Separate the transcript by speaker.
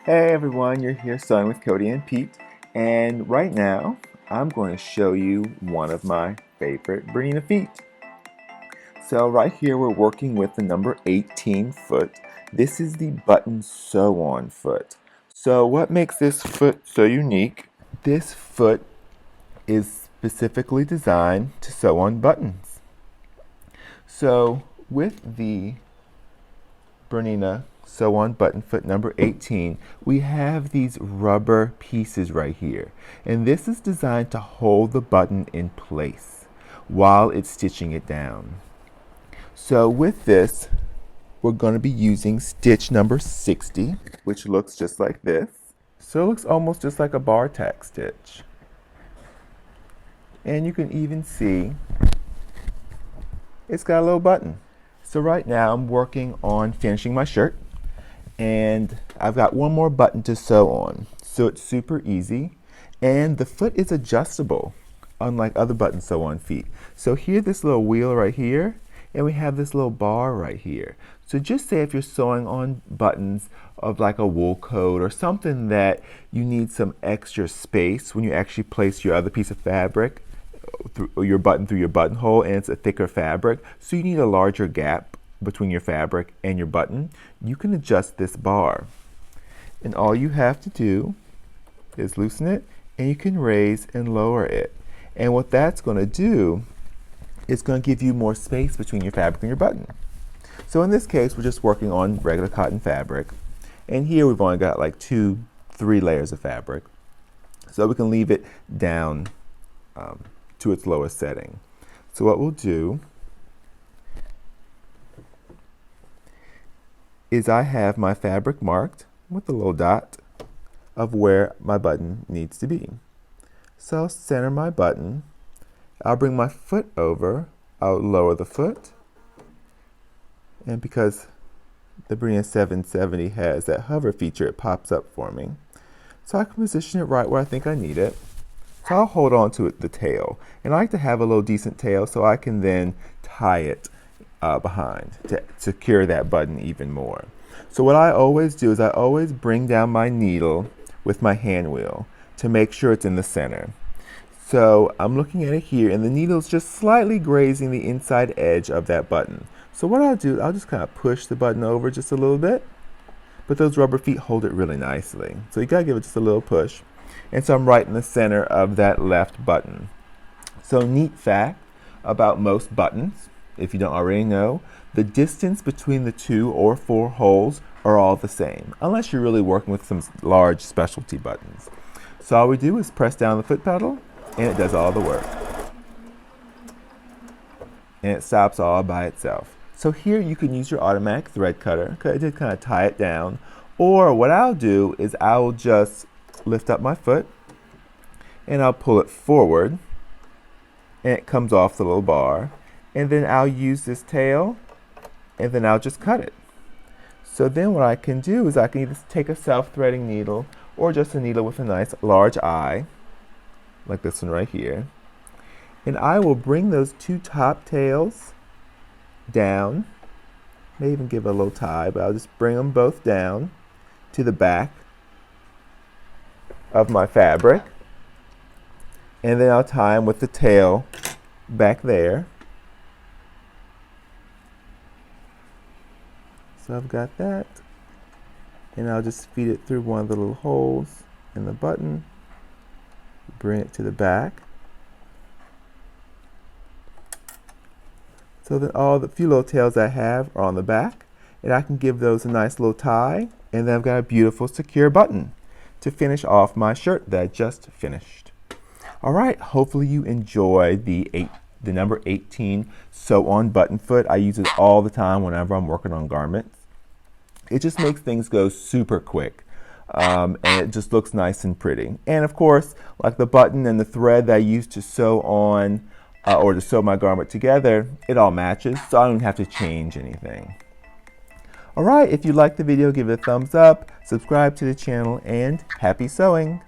Speaker 1: Hey everyone, you're here sewing with Cody and Pete, and right now I'm going to show you one of my favorite Bernina feet. So right here we're working with the number 18 foot. This is the button sew-on foot. So what makes this foot so unique? This foot is specifically designed to sew on buttons. So with the Bernina sew on button foot number 18, we have these rubber pieces right here. And this is designed to hold the button in place while it's stitching it down. So with this, we're going to be using stitch number 60, which looks just like this. So it looks almost just like a bar tack stitch. And you can even see it's got a little button. So right now I'm working on finishing my shirt, and I've got one more button to sew on. So it's super easy, and the foot is adjustable, unlike other button sew-on feet. So here, this little wheel right here, and we have this little bar right here. So just say if you're sewing on buttons of like a wool coat or something that you need some extra space when you actually place your other piece of fabric, through your buttonhole, and it's a thicker fabric, so you need a larger gap between your fabric and your button, you can adjust this bar. And all you have to do is loosen it, and you can raise and lower it. And what that's going to do is going to give you more space between your fabric and your button. So in this case, we're just working on regular cotton fabric. And here we've only got like 2-3 layers of fabric. So we can leave it down to its lowest setting. So what we'll do is I have my fabric marked with a little dot of where my button needs to be. So I'll center my button. I'll bring my foot over. I'll lower the foot. And because the Bernina 770 has that hover feature, it pops up for me. So I can position it right where I think I need it. So I'll hold on to the tail. And I like to have a little decent tail so I can then tie it behind to secure that button even more. So what I always do is I always bring down my needle with my hand wheel to make sure it's in the center. So I'm looking at it here, and the needle's just slightly grazing the inside edge of that button. So what I'll do, I'll just kind of push the button over just a little bit, but those rubber feet hold it really nicely. So you gotta give it just a little push. And so I'm right in the center of that left button. So neat fact about most buttons, if you don't already know, the distance between the 2 or 4 holes are all the same, unless you're really working with some large specialty buttons. So all we do is press down the foot pedal, and it does all the work. And it stops all by itself. So here you can use your automatic thread cutter to kind of tie it down. Or what I'll do is I'll just lift up my foot, and I'll pull it forward, and it comes off the little bar. And then I'll use this tail, and then I'll just cut it. So then what I can do is I can either take a self-threading needle or just a needle with a nice large eye, like this one right here. And I will bring those 2 top tails down, may even give it a little tie, but I'll just bring them both down to the back of my fabric, and then I'll tie them with the tail back there. So I've got that, and I'll just feed it through one of the little holes in the button, bring it to the back. So that all the few little tails I have are on the back, and I can give those a nice little tie, and then I've got a beautiful secure button to finish off my shirt that I just finished. All right, hopefully you enjoy the number 18 sew-on button foot. I use it all the time whenever I'm working on garments. It just makes things go super quick, and it just looks nice and pretty. And of course, like the button and the thread that I use to sew on or to sew my garment together, it all matches, so I don't have to change anything. All right, if you liked the video, give it a thumbs up, subscribe to the channel, and happy sewing!